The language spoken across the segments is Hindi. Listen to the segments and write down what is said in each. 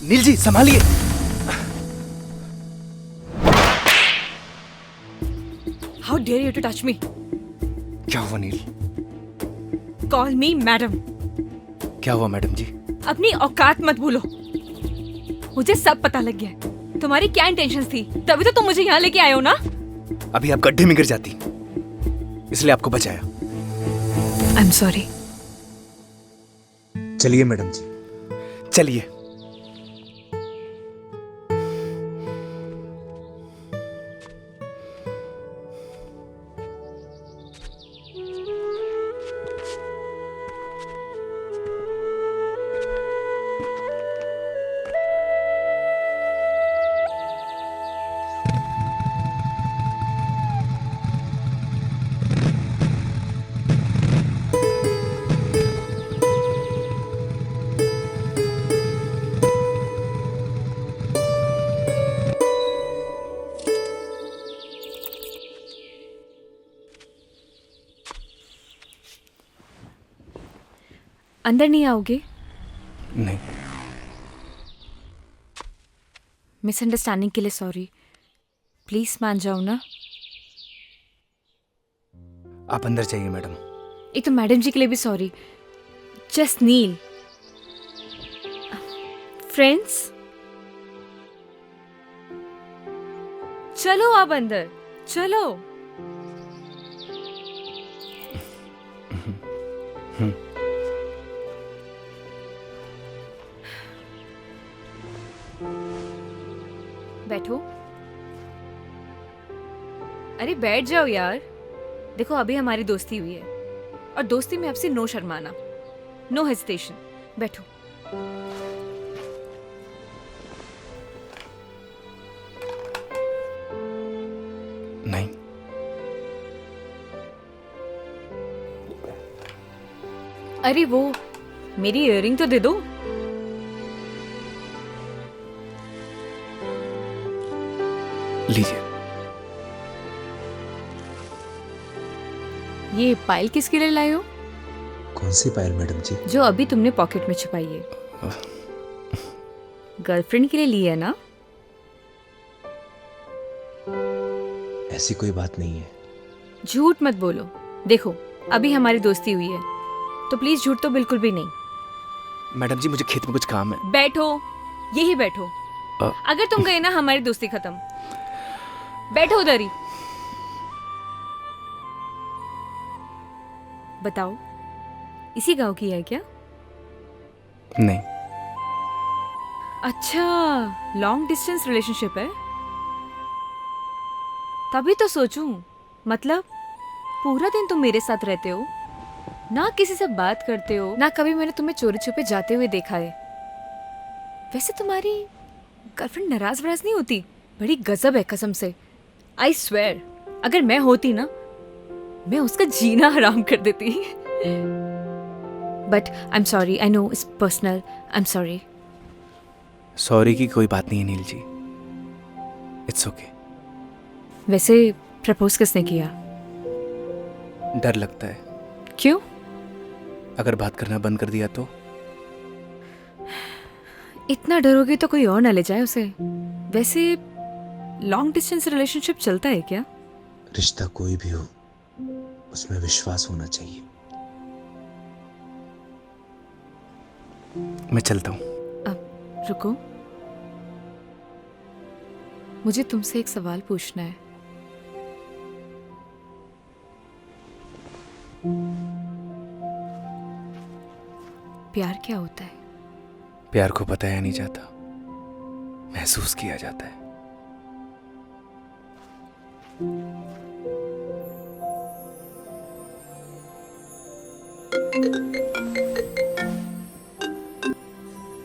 Nil ji संभालिए। How dare you to touch me? क्या हुआ नील? Call me madam. क्या हुआ मैडम जी? अपनी औकात मत भूलो। मुझे सब पता लग गया है। तुम्हारी क्या इंटेंशंस थी, तभी तो तुम मुझे यहाँ लेके आए हो ना। अभी आप गड्ढे में गिर जाती, इसलिए आपको बचाया। I'm sorry. चलिए मैडम जी, चलिए। अंदर नहीं आओगे? नहीं, मिसअंडरस्टैंडिंग के लिए सॉरी। प्लीज मान जाओ ना। आप अंदर जाइए मैडम। एक तो मैडम जी के लिए भी सॉरी। जस्ट नील। फ्रेंड्स, चलो आप अंदर चलो। बैठो। अरे बैठ जाओ यार। देखो अभी हमारी दोस्ती हुई है और दोस्ती में आपसे नो शर्माना, नो हेजिटेशन। बैठो। नहीं, अरे वो मेरी इयररिंग तो दे दो। लीजिए। ये पायल किसके लिए लाए हो? कौन सी पायल मैडम जी? जो अभी तुमने पॉकेट में छुपाई है। गर्लफ्रेंड के लिए ली है ना? ऐसी कोई बात नहीं है। झूठ मत बोलो। देखो अभी हमारी दोस्ती हुई है, तो प्लीज झूठ तो बिल्कुल भी नहीं। मैडम जी मुझे खेत में कुछ काम है। बैठो, यही बैठो। अगर तुम गए ना हमारी दोस्ती खत्म। बैठो उधर ही। बताओ, इसी गांव की है क्या? नहीं, अच्छा, लॉन्ग डिस्टेंस रिलेशनशिप है। तभी तो सोचूं, मतलब पूरा दिन तुम मेरे साथ रहते हो, ना किसी से बात करते हो, ना कभी मैंने तुम्हें चोरी छुपे जाते हुए देखा है। वैसे तुम्हारी गर्लफ्रेंड नाराज वराज नहीं होती? बड़ी गजब है कसम से। आई स्वेयर, अगर मैं होती ना, मैं उसका जीना हराम कर देती। But I am sorry, I know it's personal, I am sorry. Sorry की कोई बात नहीं है नील जी, इट्स ओके। वैसे प्रपोज किसने किया? डर लगता है, क्यों? अगर बात करना बंद कर दिया तो। इतना डरोगे तो कोई और ना ले जाए उसे। वैसे लॉन्ग डिस्टेंस रिलेशनशिप चलता है क्या? रिश्ता कोई भी हो, उसमें विश्वास होना चाहिए। मैं चलता हूँ। अब रुको, मुझे तुमसे एक सवाल पूछना है। प्यार क्या होता है? प्यार को बताया नहीं जाता, महसूस किया जाता है।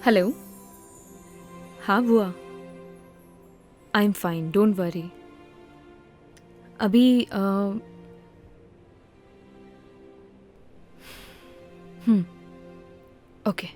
हेलो। हाँ बुआ, आई एम फाइन, डोंट वरी। अभी ओके।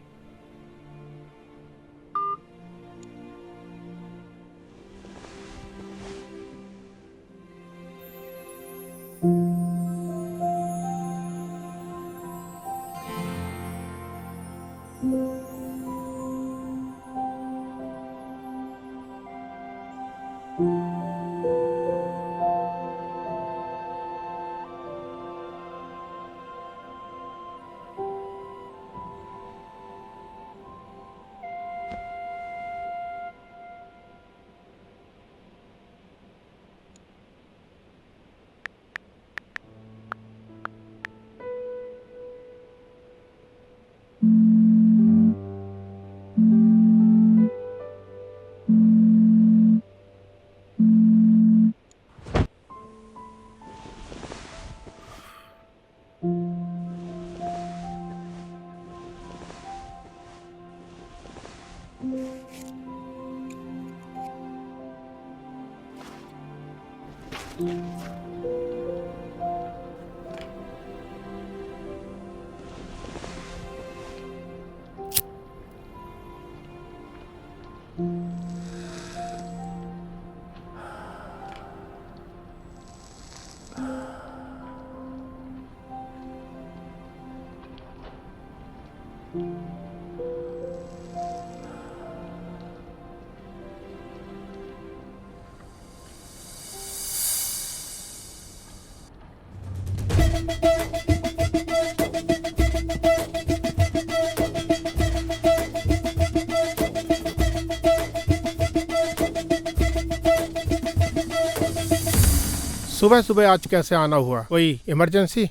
सुबह सुबह आज कैसे आना हुआ? कोई इमरजेंसी?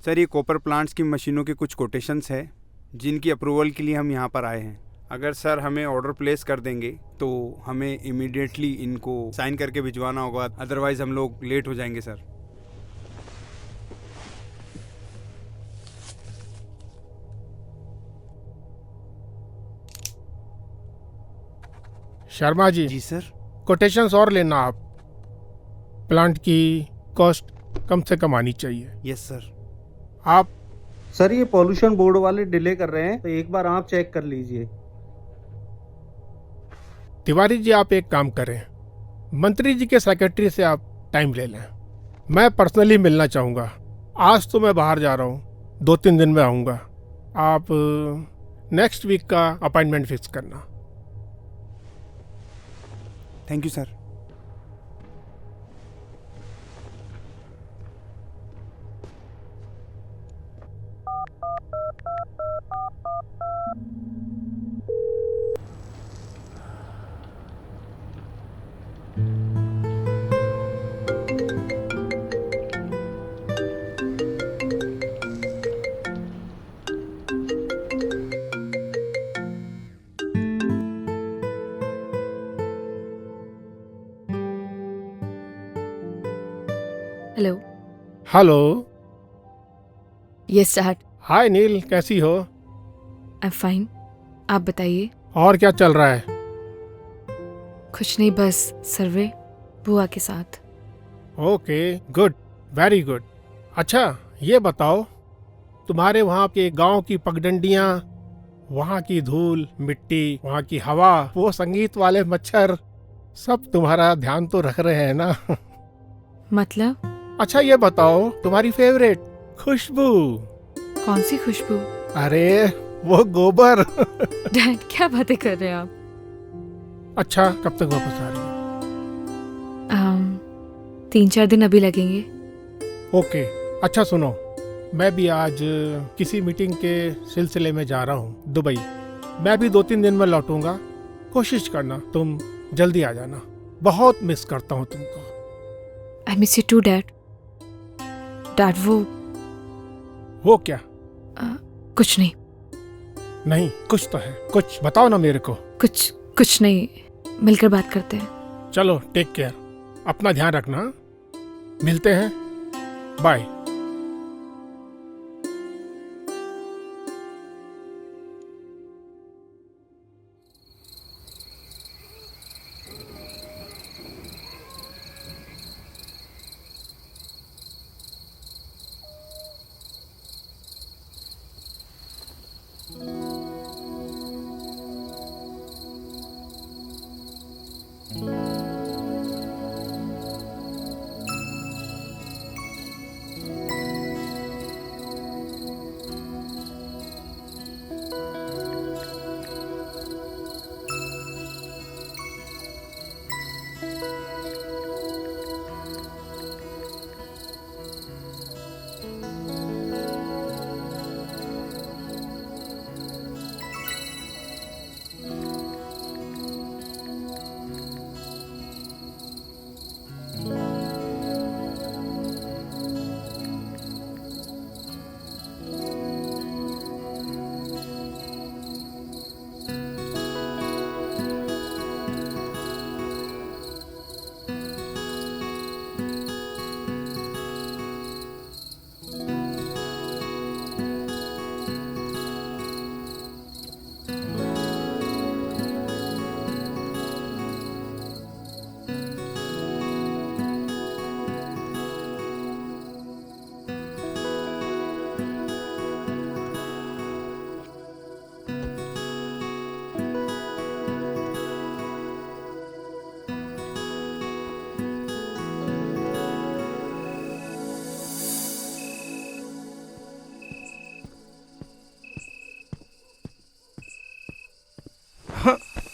सर ये कॉपर प्लांट्स की मशीनों के कुछ कोटेशंस है जिनकी अप्रूवल के लिए हम यहाँ पर आए हैं। अगर सर हमें ऑर्डर प्लेस कर देंगे तो हमें इमीडिएटली इनको साइन करके भिजवाना होगा, अदरवाइज हम लोग लेट हो जाएंगे सर। शर्मा जी, जी सर। कोटेशंस और लेना आप। प्लांट की कॉस्ट कम से कम आनी चाहिए। Yes sir. आप सर ये पॉल्यूशन बोर्ड वाले डिले कर रहे हैं, तो एक बार आप चेक कर लीजिए। तिवारी जी, आप एक काम करें, मंत्री जी के सेक्रेटरी से आप टाइम ले लें। मैं पर्सनली मिलना चाहूँगा। आज तो मैं बाहर जा रहा हूँ, 2-3 दिन में आऊँगा। आप नेक्स्ट वीक का अपॉइंटमेंट फिक्स करना। Thank you sir. Hello. Hello. Yes dad. Hi Neel, कैसी हो? I am fine. आप बताइए। और क्या चल रहा है? कुछ नहीं, बस सर्वे बुआ के साथ। Okay, good, very good. अच्छा ये बताओ, तुम्हारे वहाँ के गांव की पगडंडियाँ, वहाँ की धूल मिट्टी, वहाँ की हवा, वो संगीत वाले मच्छर, सब तुम्हारा ध्यान तो रख रहे हैं ना? मतलब? अच्छा ये बताओ, तुम्हारी फेवरेट खुशबू? कौन सी खुशबू? अरे वो गोबर। डैड क्या बातें कर रहे हैं आप? अच्छा कब तक वापस आ रही है? 3-4 दिन अभी लगेंगे। ओके। अच्छा सुनो, मैं भी आज किसी मीटिंग के सिलसिले में जा रहा हूँ दुबई। मैं भी 2-3 दिन में लौटूंगा। कोशिश करना तुम जल्दी आ जाना। बहुत मिस करता हूँ तुमको। I miss you too dad. Dad वो क्या? कुछ नहीं। नहीं कुछ तो है, कुछ बताओ ना मेरे को। कुछ नहीं, मिलकर बात करते हैं। चलो टेक केयर, अपना ध्यान रखना। मिलते हैं, बाय।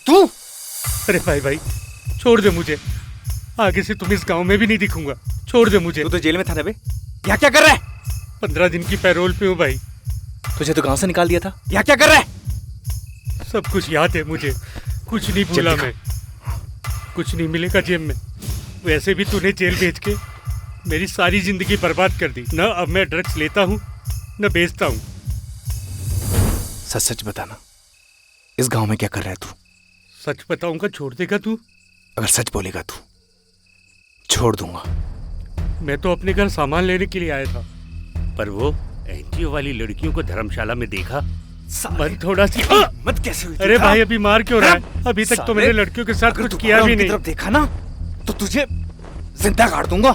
तू? अरे भाई छोड़ दे मुझे, आगे से तुम इस गांव में भी नहीं दिखूंगा। छोड़ दे मुझे। तू तो जेल में था ना बे, यहाँ क्या कर रहा है? 15 दिन की पैरोल पे हूँ भाई। तुझे तो गांव से निकाल दिया था, यहाँ क्या कर रहा है? सब कुछ याद है मुझे, कुछ नहीं भूला दिखा। मैं। कुछ नहीं मिलेगा जेब में। वैसे भी तूने जेल भेज के मेरी सारी जिंदगी बर्बाद कर दी। न अब मैं ड्रग्स लेता हूँ न बेचता हूँ। सच सच बताना, इस गांव में क्या कर रहा है तू? सच बताऊंगा, छोड़ देगा तू? अगर सच बोलेगा तू, छोड़ दूंगा। मैं तो अपने घर सामान लेने के लिए आया था, पर वो एनजीओ वाली लड़कियों को धर्मशाला में देखा, मन थोड़ा सी मत कैसे हुई? अरे भाई अभी मार क्यों रहा है? अभी तक तो मैंने लड़कियों के साथ कुछ किया भी नहीं। तरफ देखा ना तो तुझे जिंदा काट दूंगा।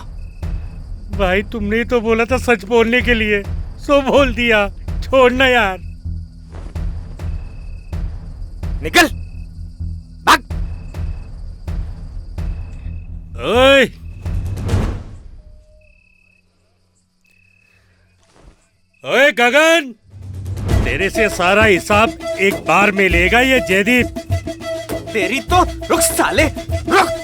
भाई तुमने ही तो बोला था सच बोलने के लिए, सो बोल दिया। छोड़ना यार। निकल, भाग। ओए ओए गगन, तेरे से सारा हिसाब एक बार में लेगा ये जयदीप। तेरी तो रुक साले, रुक।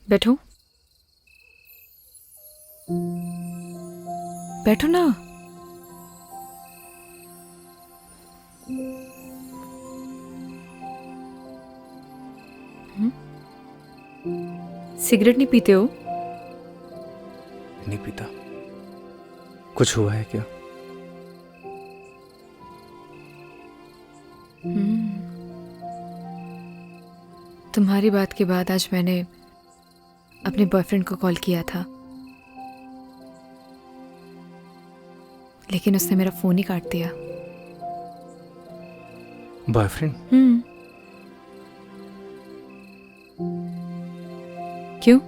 बैठो बैठो ना। सिगरेट नहीं पीते हो? नहीं पीता। कुछ हुआ है क्या? तुम्हारी बात के बाद आज मैंने अपने बॉयफ्रेंड को कॉल किया था, लेकिन उसने मेरा फोन ही काट दिया। बॉयफ्रेंड? क्यों?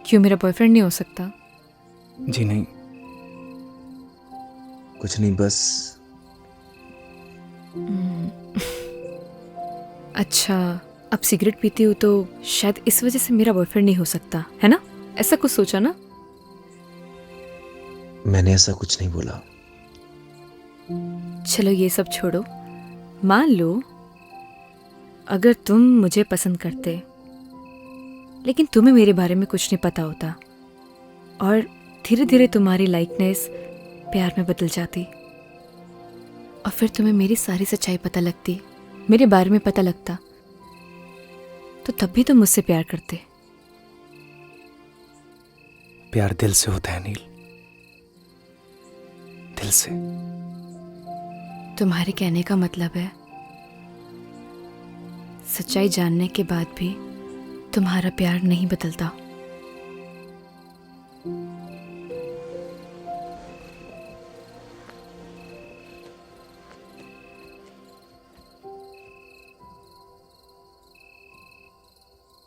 क्यों मेरा बॉयफ्रेंड नहीं हो सकता? जी नहीं, कुछ नहीं, बस अच्छा, अब सिगरेट पीती हूँ तो शायद इस वजह से मेरा बॉयफ्रेंड नहीं हो सकता, है ना? ऐसा कुछ सोचा ना? मैंने ऐसा कुछ नहीं बोला। चलो ये सब छोड़ो। मान लो अगर तुम मुझे पसंद करते, लेकिन तुम्हें मेरे बारे में कुछ नहीं पता होता, और धीरे धीरे तुम्हारी लाइकनेस प्यार में बदल जाती, और फिर तुम्हें मेरी सारी सच्चाई पता लगती, मेरे बारे में पता लगता, तो तब भी तुम मुझसे प्यार करते। प्यार दिल से होता है नील, दिल से। तुम्हारे कहने का मतलब है सच्चाई जानने के बाद भी तुम्हारा प्यार नहीं बदलता।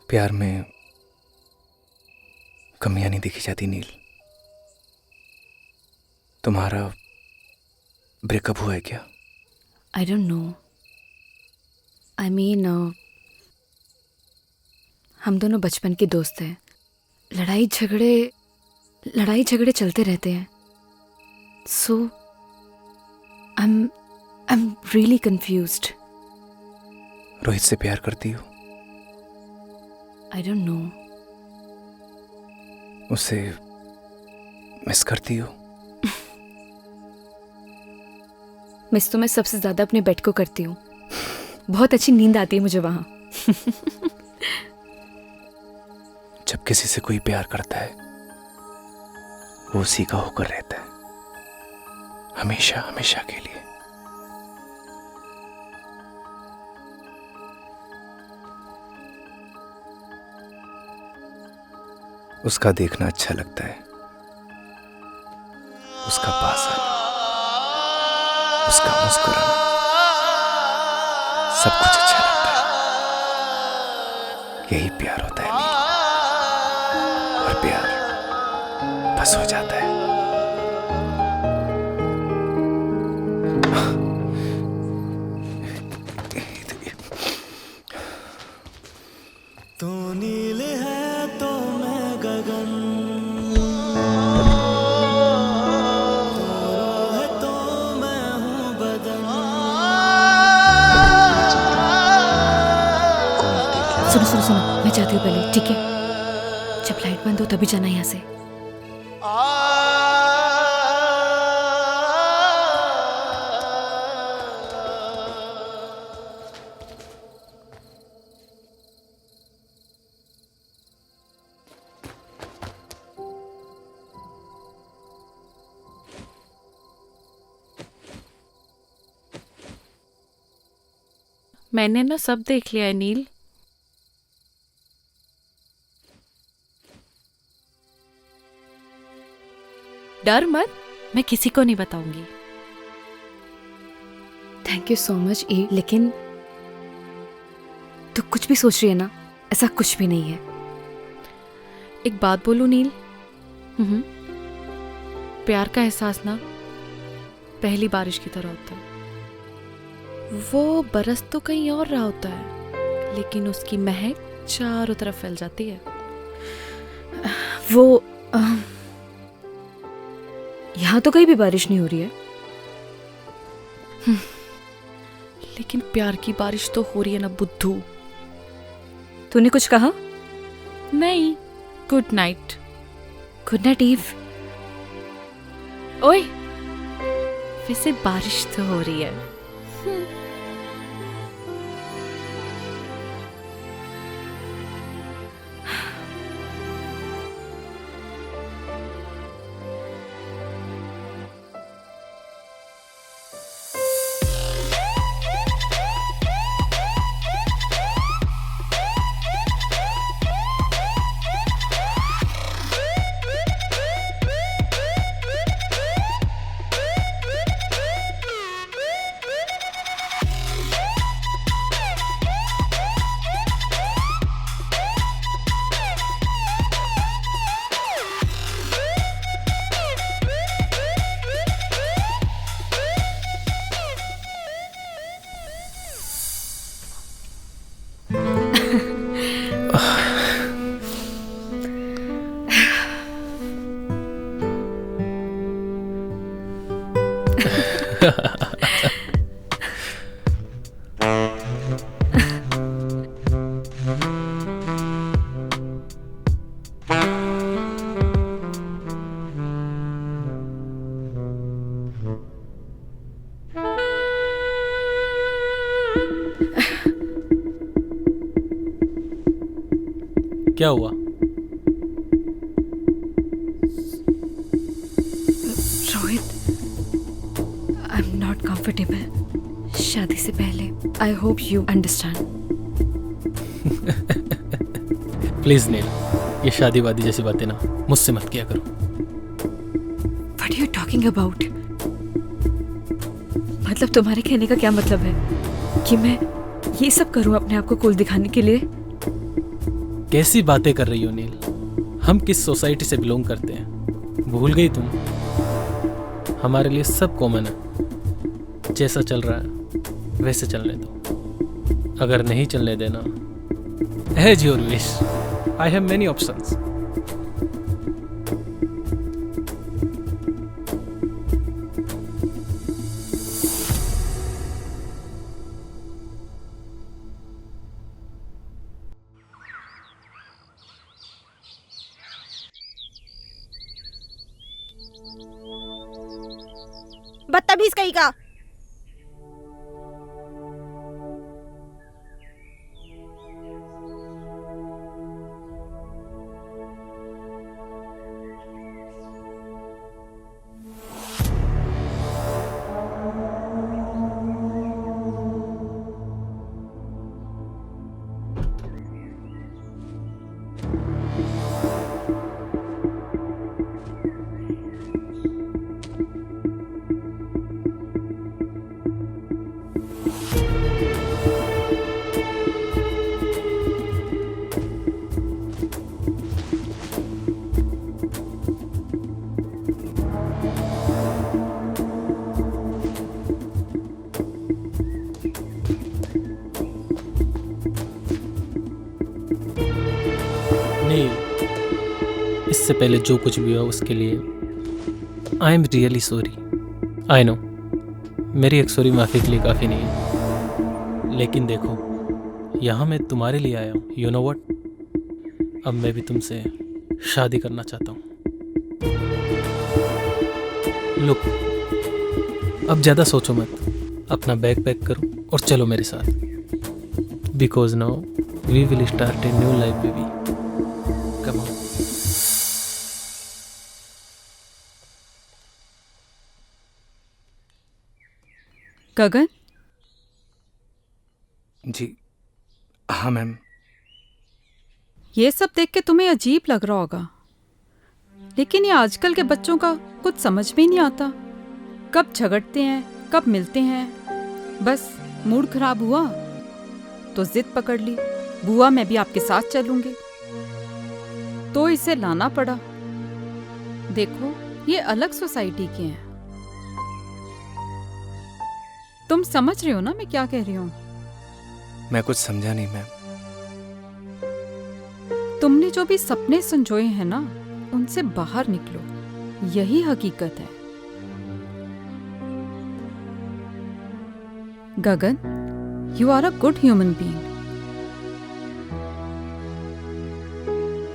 प्यार में कमियां नहीं देखी जाती नील। तुम्हारा ब्रेकअप हुआ है क्या? आई डोंट नो। आई मीन हम दोनों बचपन के दोस्त हैं। लड़ाई झगड़े चलते रहते हैं। So I am really confused. Rohit से प्यार करती हो? I don't know. उसे मिस करती हो? मिस तो मैं सबसे ज्यादा अपने बेड को करती हूँ। बहुत अच्छी नींद आती है मुझे वहां। जब किसी से कोई प्यार करता है वो उसी का होकर रहता है, हमेशा हमेशा के लिए। उसका देखना अच्छा लगता है, उसका पास आना, उसका मुस्कुराना। यही प्यार होता है नील। और प्यार बस हो जाता है। तू नील है तो मैं गगन, तू है तो मैं हूँ बदन। सुनो सुनो सुनो, मैं जाती हूँ पहले, ठीक है? जब लाइट बंद हो तभी जाना यहाँ से। मैंने ना सब देख लिया है नील। डर मत, मैं किसी को नहीं बताऊंगी। थैंक यू सो मच ए, लेकिन तू कुछ भी सोच रही है ना, ऐसा कुछ भी नहीं है। एक बात बोलूं नील, प्यार का एहसास ना पहली बारिश की तरह होता है। वो बरस तो कहीं और रहा होता है, लेकिन उसकी महक चारों तरफ फैल जाती है। वो यहाँ तो कहीं भी बारिश नहीं हो रही है। लेकिन प्यार की बारिश तो हो रही है ना बुद्धू। तूने कुछ कहा? नहीं, good night. Good night Eve. ओए, वैसे बारिश तो हो रही है। क्या हुआ? Rohit, I am not comfortable शादी से पहले। I hope you understand. Please Neel, ये शादी वादी जैसी बातें ना मुझसे मत किया करो। What are you talking about? मतलब तुम्हारे कहने का क्या मतलब है कि मैं ये सब करूं अपने आप को कूल दिखाने के लिए? कैसी बातें कर रही हो नील? हम किस सोसाइटी से बिलोंग करते हैं, भूल गई तुम? हमारे लिए सब कॉमन है। जैसा चल रहा है वैसे चलने दो। अगर नहीं चलने देना, as your wish, I have many options. बदतमीज कहीं का। नील, इससे पहले जो कुछ भी हुआ उसके लिए आई am really sorry. I know मेरी एक सॉरी माफ़ी के लिए काफ़ी नहीं है, लेकिन देखो यहाँ मैं तुम्हारे लिए आया हूँ। यू नो व्हाट, अब मैं भी तुमसे शादी करना चाहता हूँ। लुक, अब ज़्यादा सोचो मत, अपना बैग पैक करो और चलो मेरे साथ, because now we will start a new life baby. Come on. Gagan, जी हाँ मैम। ये सब देख के तुम्हें अजीब लग रहा होगा, लेकिन ये आजकल के बच्चों का कुछ समझ में ही नहीं आता। कब झगड़ते हैं, कब मिलते हैं। बस मूड खराब हुआ तो जिद पकड़ ली, बुआ मैं भी आपके साथ चलूंगी, तो इसे लाना पड़ा। देखो ये अलग सोसाइटी के हैं। तुम समझ रहे हो ना मैं क्या कह रही हूँ? मैं कुछ समझा नहीं मैम। तुमने जो भी सपने संजोए हैं ना, उनसे बाहर निकलो, यही हकीकत है। Gagan, you are a good human being.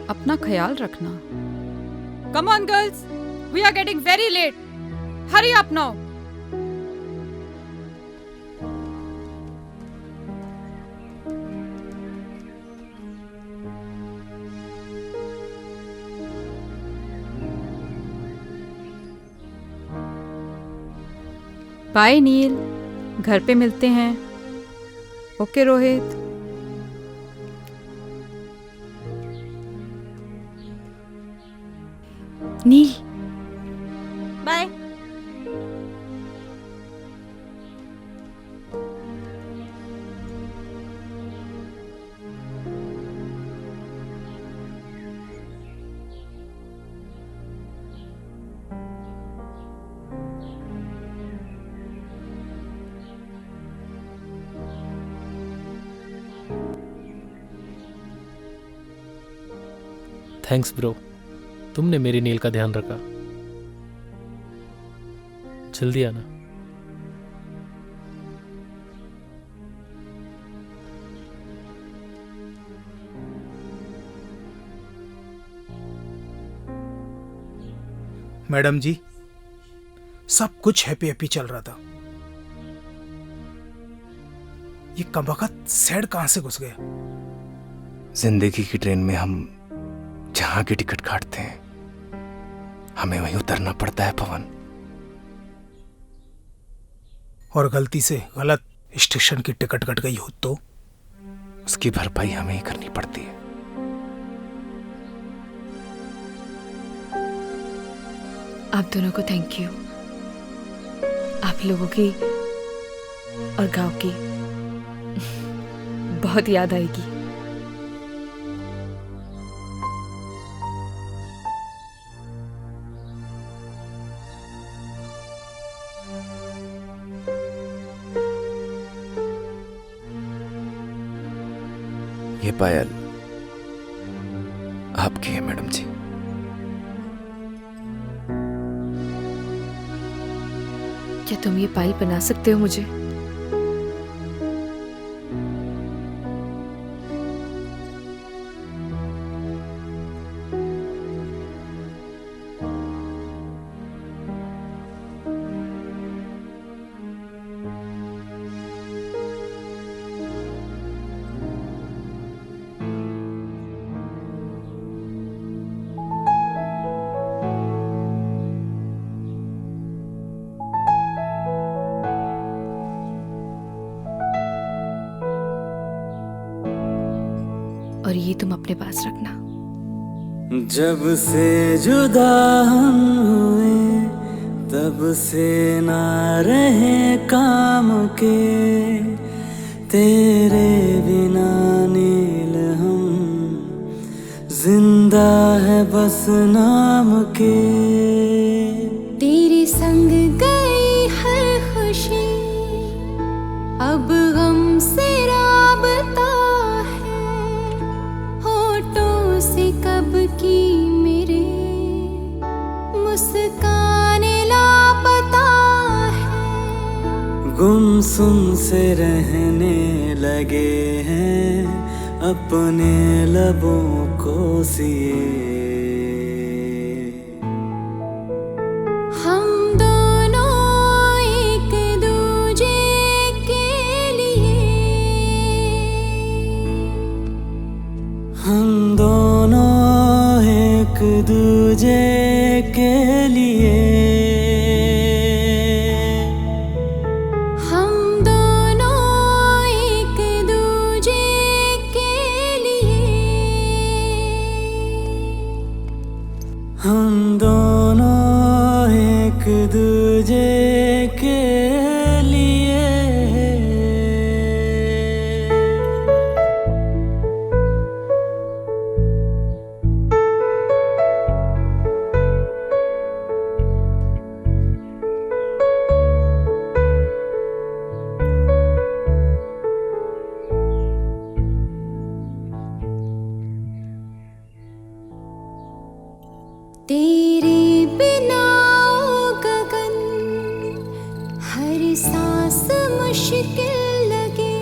अपना ख्याल रखना। Come on girls, we are getting very late. Hurry up now. Bye Neel, घर पे मिलते हैं। Okay Rohit. Neel, bye. Thanks bro, तुमने मेरी नील का ध्यान रखा। जल्दी आना। मैडम जी, सब कुछ हैप्पी हैप्पी चल रहा था, ये कमबख्त सैड कहां से घुस गया? जिंदगी की ट्रेन में हम जहां की टिकट काटते हैं, हमें वहीं उतरना पड़ता है पवन। और गलती से गलत स्टेशन की टिकट कट गई हो तो उसकी भरपाई हमें ही करनी पड़ती है। आप दोनों को थैंक यू। आप लोगों की और गांव की बहुत याद आएगी। ये पायल आपकी है मैडम जी। क्या तुम ये पायल बना सकते हो मुझे? और ये तुम अपने पास रखना। जब से जुदा हम हुए तब से ना रहे काम के, तेरे बिना नील हम जिंदा है बस नाम के। तेरे संग गई हर खुशी, अब गम से राबता है, होठों से कब से रहने लगे हैं अपने लबों को सिए। हम दोनों एक दूजे के लिए, हम दोनों एक दूजे के लिए, हम दोनों एक दूजे के लिए, हम दोनों एक दूजे के लिए। तेरे बिना ओ गगन हर सांस मुश्किल लगे,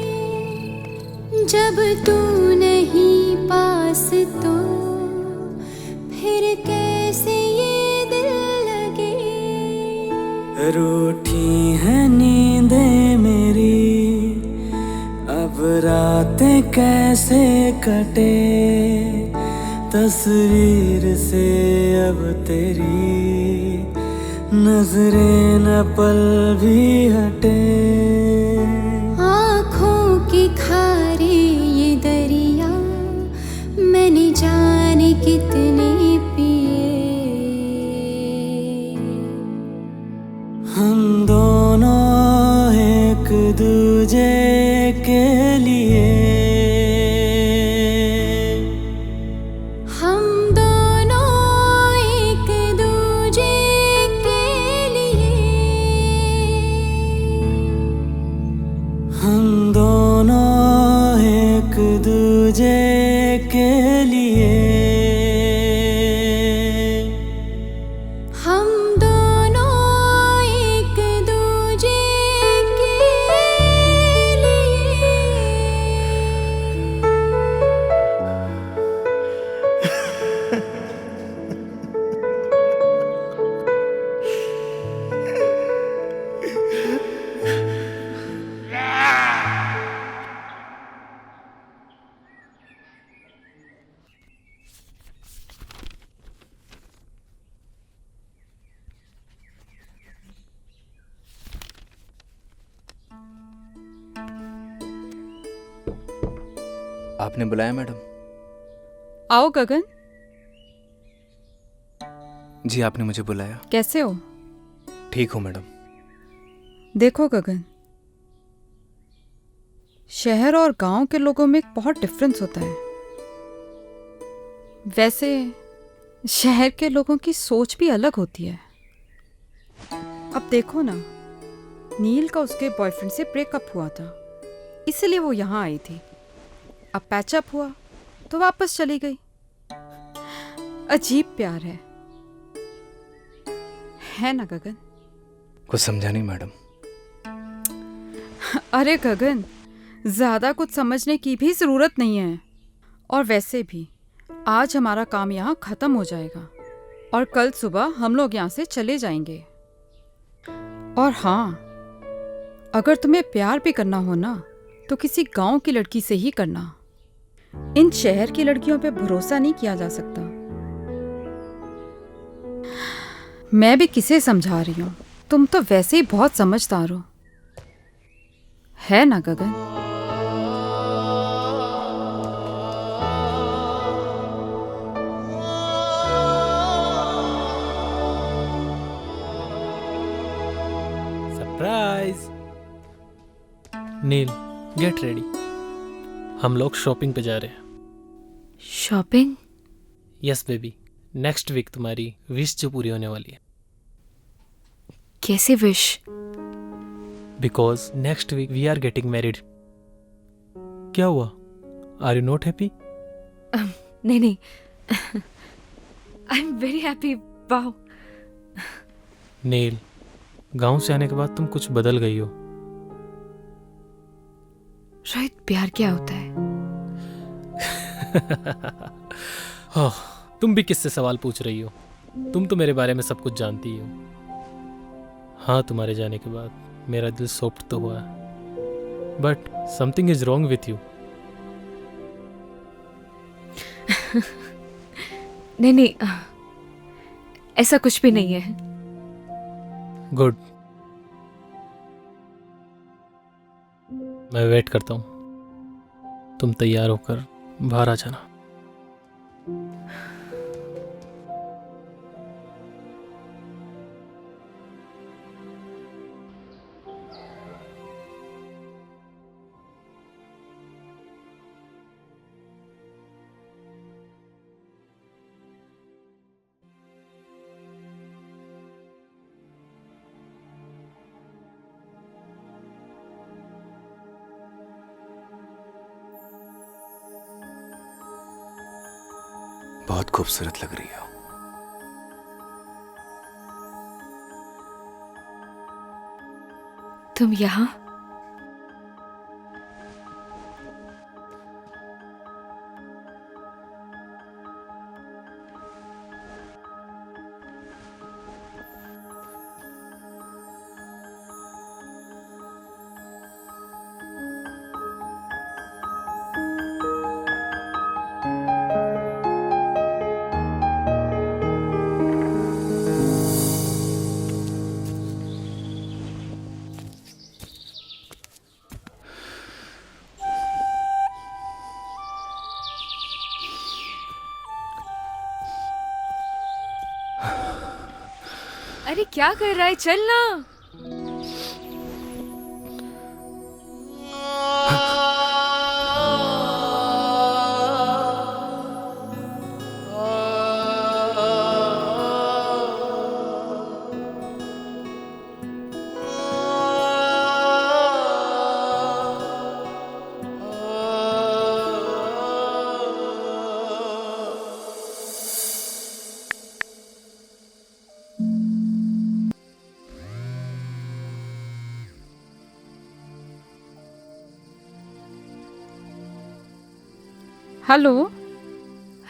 जब तू नहीं पास तो फिर कैसे ये दिल लगे। रूठी है नींदें मेरी, अब रातें कैसे कटे, तस्वीर से अब तेरी नजरें न पल भी हटे। आँखों के खारे ये दरिया मैंने जाने कितने पिए। हम दोनों एक दूजे के लिए, हम दोनों एक दूजे के लिए, हम दोनों एक दूजे के लिए, हम दोनों एक दूजे के लिए। आपने बुलाया मैडम? आओ गगन। जी आपने मुझे बुलाया। कैसे हो? ठीक हूँ मैडम। देखो गगन, शहर और गांव के लोगों में एक बहुत डिफरेंस होता है। वैसे शहर के लोगों की सोच भी अलग होती है। अब देखो ना, नील का उसके बॉयफ्रेंड से ब्रेकअप हुआ था, इसलिए वो यहाँ आई थी। अब पैचअप हुआ तो वापस चली गई। अजीब प्यार है ना गगन? कुछ समझा नहीं मैडम। अरे गगन, ज्यादा कुछ समझने की भी जरूरत नहीं है। और वैसे भी आज हमारा काम यहाँ खत्म हो जाएगा और कल सुबह हम लोग यहाँ से चले जाएंगे। और हाँ, अगर तुम्हें प्यार भी करना हो ना तो किसी गांव की लड़की से ही करना। इन शहर की लड़कियों पे भरोसा नहीं किया जा सकता। मैं भी किसे समझा रही हूँ, तुम तो वैसे ही बहुत समझदार हो, है ना Gagan? Surprise. Neel, get ready, हम लोग शॉपिंग पे जा रहे हैं। Shopping? Yes baby, next week तुम्हारी विश जो पूरी होने वाली है। कैसे wish? Because next week we are getting married. क्या हुआ? Are you not happy? नहीं नहीं, I am very happy. Wow. Neel, गांव से आने के बाद तुम कुछ बदल गई हो। रोहित, प्यार क्या होता है? ओह, तुम भी किससे सवाल पूछ रही हो? तुम तो मेरे बारे में सब कुछ जानती हो। हाँ, तुम्हारे जाने के बाद मेरा दिल सॉफ्ट तो हुआ है, but something is wrong with you. नहीं नहीं, ऐसा कुछ भी नहीं है। गुड, मैं वेट करता हूँ। तुम तैयार होकर बाहर आ जाना। बहुत खूबसूरत लग रही हो। तुम यहाँ? अरे क्या कर रहा है? चल ना। हेलो।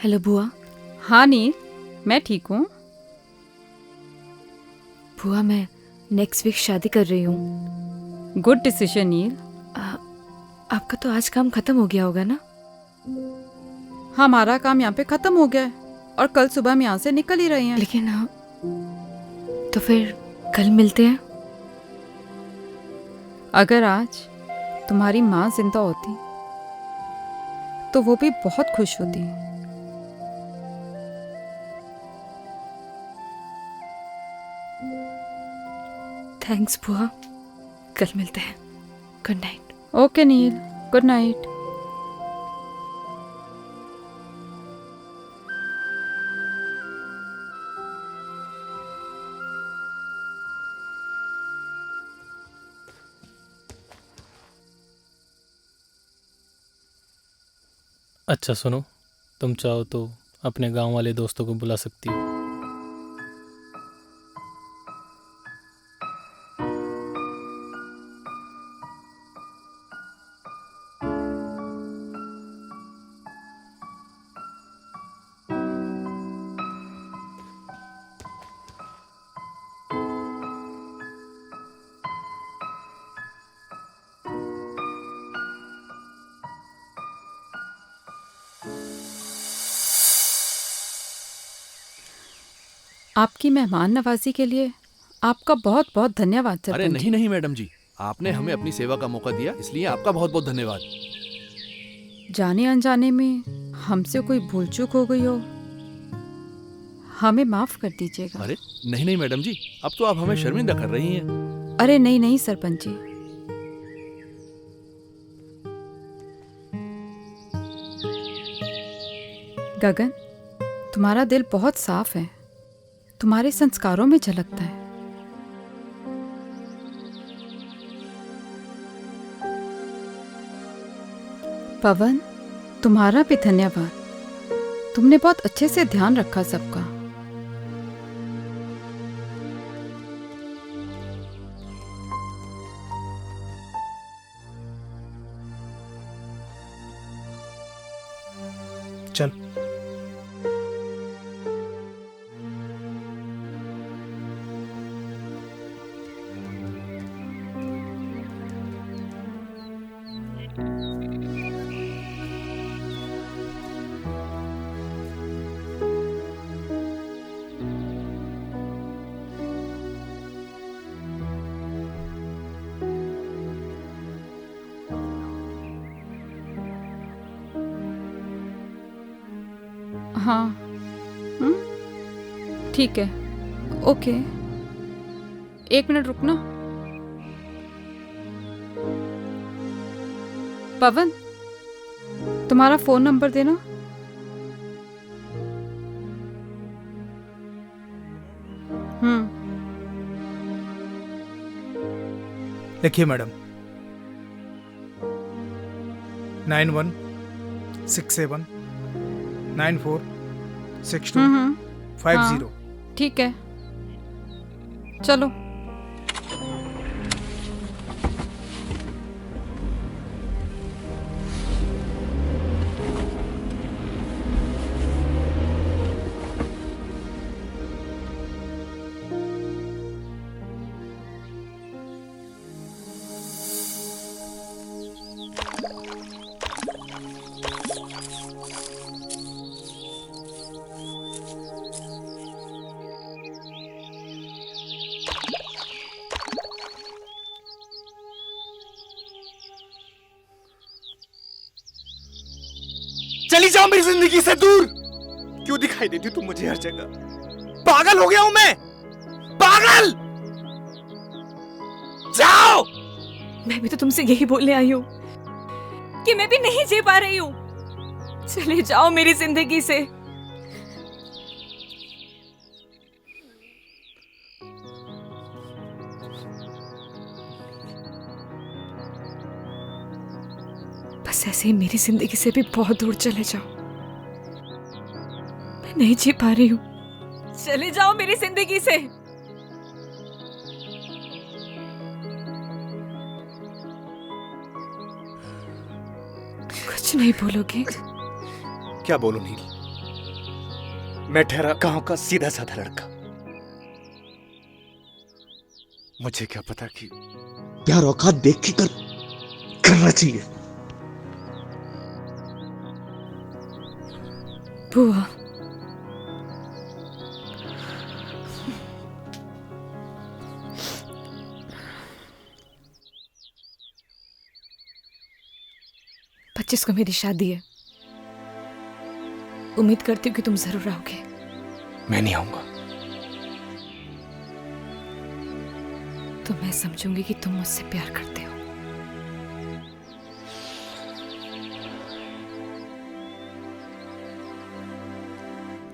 हेलो बुआ। हाँ नील, मैं ठीक हूँ। बुआ, मैं नेक्स्ट वीक शादी कर रही हूँ। गुड डिसीजन नील। आपका तो आज काम खत्म हो गया होगा ना? हमारा काम यहाँ पे खत्म हो गया है और कल सुबह हम यहाँ से निकल ही रहे हैं। लेकिन तो फिर कल मिलते हैं। अगर आज तुम्हारी माँ जिंदा होती तो वो भी बहुत खुश होती। थैंक्स बुआ, कल मिलते हैं। Good night. ओके नील, गुड नाइट। अच्छा सुनो, तुम चाहो तो अपने गांव वाले दोस्तों को बुला सकती हो। आपकी मेहमान नवाजी के लिए आपका बहुत बहुत धन्यवाद सरपंच। अरे नहीं नहीं मैडम जी, आपने हमें अपनी सेवा का मौका दिया, इसलिए आपका बहुत बहुत धन्यवाद। जाने अनजाने में हमसे कोई भूल चूक हो गई हो, हमें माफ कर दीजिएगा। अरे नहीं नहीं मैडम जी, अब तो आप हमें शर्मिंदा कर रही हैं। अरे नहीं नहीं सरपंच जी, गगन, तुम्हारा दिल बहुत साफ है, तुम्हारे संस्कारों में झलकता है। पवन, तुम्हारा भी धन्यवाद, तुमने बहुत अच्छे से ध्यान रखा सबका। चल। हाँ। ठीक है। ओके, 1 मिनट रुकना। पवन, तुम्हारा फोन नंबर देना। लिखिए मैडम। 9167 946250। ठीक है, चलो। चली जाओ मेरी जिंदगी से दूर। क्यों दिखाई देती तुम मुझे हर जगह? पागल हो गया हूं मैं, पागल। जाओ। मैं भी तो तुमसे यही बोलने आई हूँ कि मैं भी नहीं जी पा रही हूँ। चले जाओ मेरी जिंदगी से। बस ऐसे ही मेरी जिंदगी से भी बहुत दूर चले जाओ। मैं नहीं जी पा रही हूँ। चले जाओ मेरी जिंदगी से। कुछ नहीं बोलोगे? क्या बोलूं नील? मैं ठहरा गांव का सीधा साधा लड़का। मुझे क्या पता कि प्यार औकात देख के करना चाहिए। बुआ, पच्चीस को मेरी शादी है। उम्मीद करती हूँ कि तुम जरूर आओगे। मैं नहीं आऊंगा। तो मैं समझूंगी कि तुम मुझसे प्यार करते हो।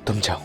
तुम जाओ।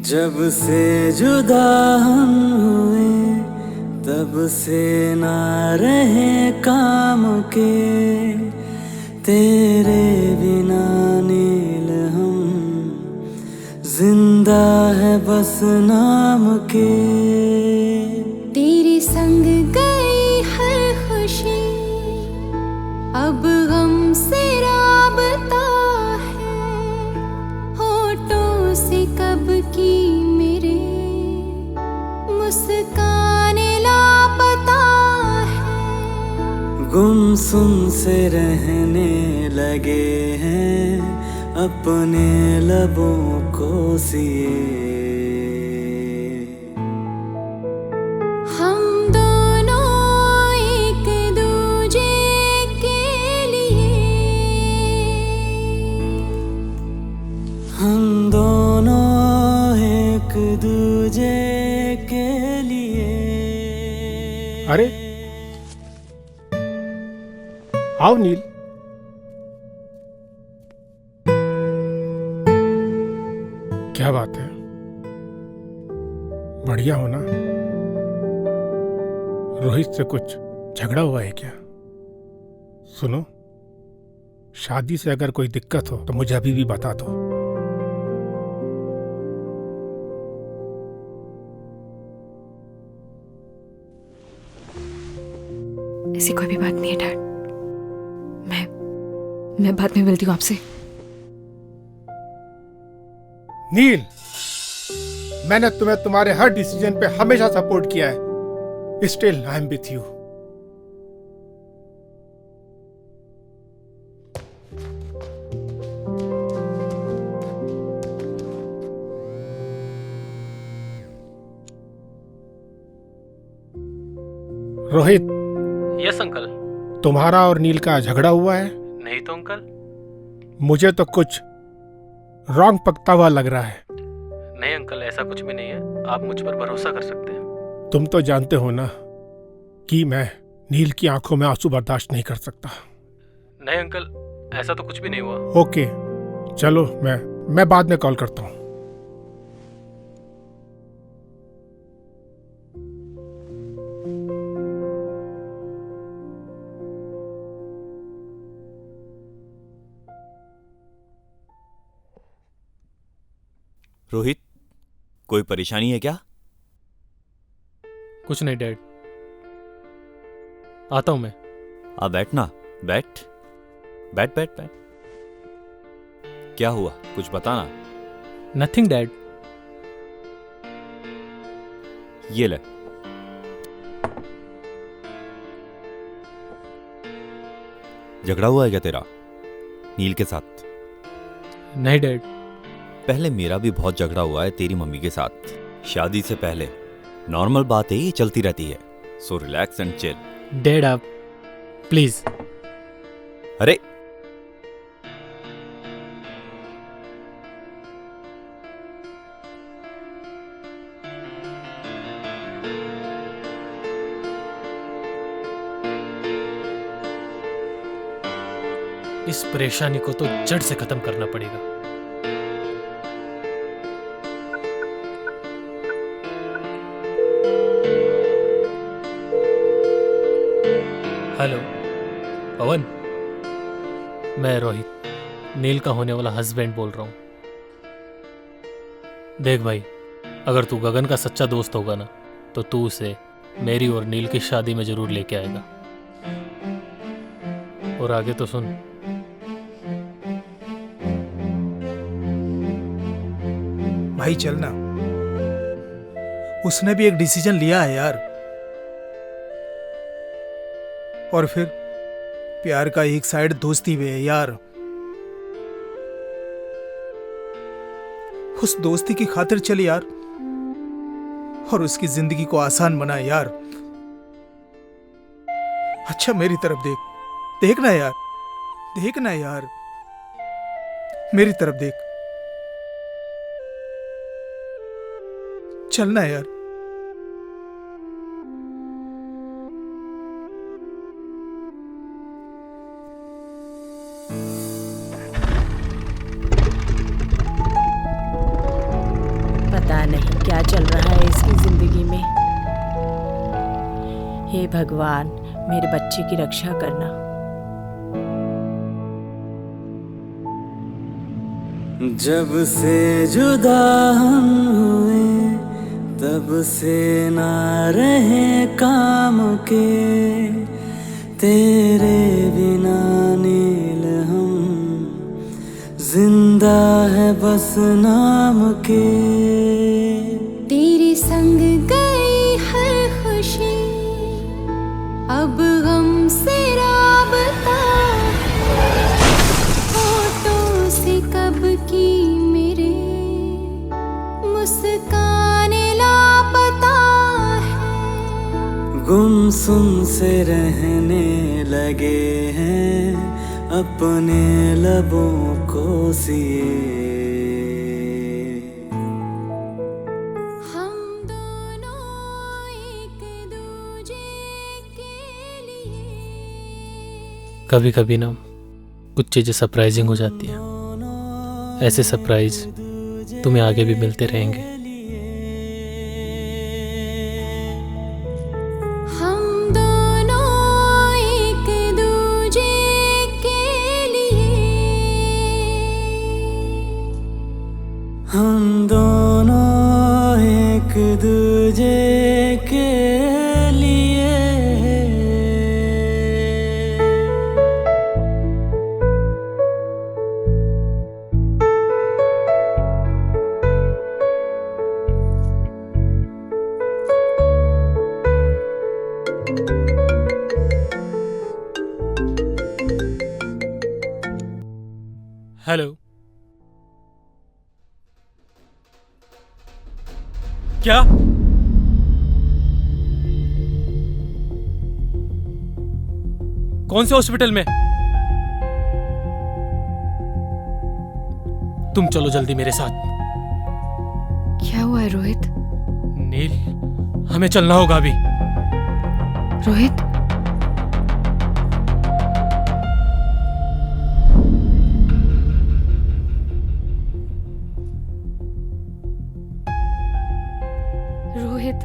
जब से जुदा हम हुए तब से ना रहे काम के, तेरे बिना नील हम जिंदा है बस नाम के। तेरे संग गई हर खुशी अब गम से राबता है, होठों से कब की मेरे मुस्कान लापता है। गुमसुम से रहने लगे हैं अपने लबों को सिए। हम दोनों एक दूजे के लिए, हम दोनों एक दूजे के लिए। अरे आओ नील। बढ़िया हो ना? रोहित से कुछ झगड़ा हुआ है क्या? सुनो, शादी से अगर कोई दिक्कत हो तो मुझे अभी भी बता दो। ऐसी कोई भी बात नहीं है डैड। मैं बाद में मिलती हूँ आपसे। नील, मैंने तुम्हें तुम्हारे हर डिसीजन पे हमेशा सपोर्ट किया है। Still I am with you. Rohit. Yes uncle. तुम्हारा और नील का झगड़ा हुआ है? नहीं तो अंकल। मुझे तो कुछ रॉन्ग पकता हुआ लग रहा है। नहीं अंकल, ऐसा कुछ भी नहीं है, आप मुझ पर भरोसा कर सकते हैं। तुम तो जानते हो ना कि मैं नील की आंखों में आंसू बर्दाश्त नहीं कर सकता। नहीं अंकल, ऐसा तो कुछ भी नहीं हुआ। ओके, चलो मैं बाद में कॉल करता हूँ। रोहित, कोई परेशानी है क्या? कुछ नहीं डैड, आता हूं मैं। आ बैठना, बैठ बैठ बैठ बैठ। क्या हुआ, कुछ बताना। Nothing dad. ये ले। झगड़ा हुआ है क्या तेरा नील के साथ? नहीं डैड। पहले मेरा भी बहुत झगड़ा हुआ है तेरी मम्मी के साथ, शादी से पहले। नॉर्मल बात है, ये चलती रहती है। So relax and chill. Dad आप प्लीज। अरे इस परेशानी को तो जड़ से खत्म करना पड़ेगा। हेलो पवन, मैं रोहित, नील का होने वाला हस्बैंड बोल रहा हूं। देख भाई, अगर तू गगन का सच्चा दोस्त होगा ना, तो तू उसे मेरी और नील की शादी में जरूर लेके आएगा। और आगे तो सुन। भाई चलना, उसने भी एक डिसीजन लिया है यार। और फिर प्यार का एक साइड दोस्ती भी है यार। उस दोस्ती की खातिर चल यार, और उसकी जिंदगी को आसान बना यार। अच्छा मेरी तरफ देख, देखना यार, देखना यार, मेरी तरफ देख, चलना यार। पता नहीं क्या चल रहा है इसकी जिंदगी में। हे भगवान, मेरे बच्चे की रक्षा करना। जब से जुदा हम हुए, तब से ना रहे काम के। तेरे बिना नील हम जिंदा है बस नाम के। तेरे संग गई हर खुशी, अब गम से राबता। होठों से कब की मेरे मुस्काने लापता है। गुमसुम से रहने लगे हैं अपने लबों को सिए। कभी कभी ना कुछ चीज़ें सरप्राइजिंग हो जाती हैं। ऐसे सरप्राइज तुम्हें आगे भी मिलते रहेंगे। हम दोनों एक दूजे के लिए। हेलो, क्या? कौन से हॉस्पिटल में? तुम चलो जल्दी मेरे साथ। क्या हुआ है रोहित? नील, हमें चलना होगा अभी। रोहित, रोहित,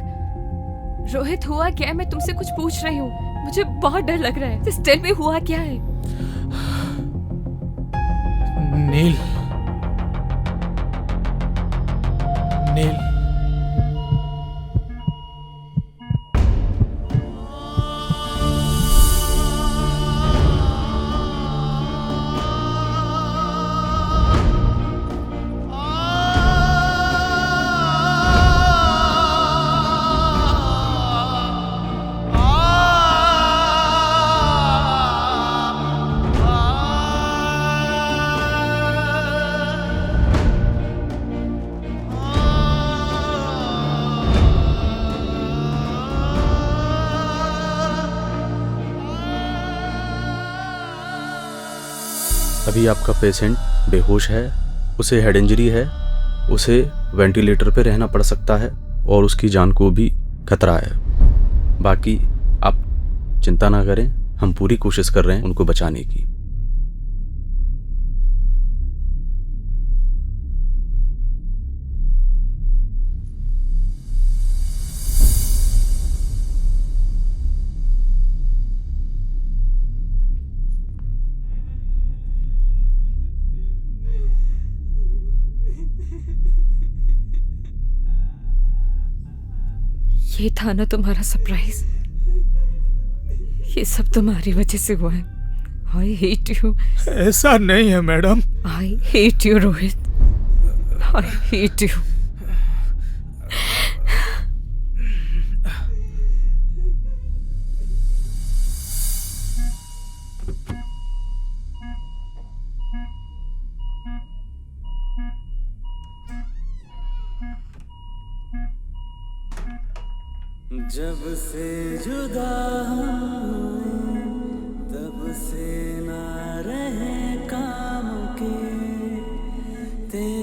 रोहित हुआ क्या है? मैं तुमसे कुछ पूछ रही हूँ, मुझे बहुत डर लग रहा है। Just tell me, हुआ क्या है? नील, नील, अभी आपका पेशेंट बेहोश है, उसे हेड इंजरी है, उसे वेंटिलेटर पे रहना पड़ सकता है और उसकी जान को भी खतरा है। बाकी आप चिंता ना करें, हम पूरी कोशिश कर रहे हैं उनको बचाने की। ये था ना तुम्हारा सरप्राइज? ये सब तुम्हारी वजह से हुआ है। I hate you. ऐसा नहीं है madam. I hate you Rohit, I hate you. जब से जुदा हुए तब से ना रहे काम के तेरे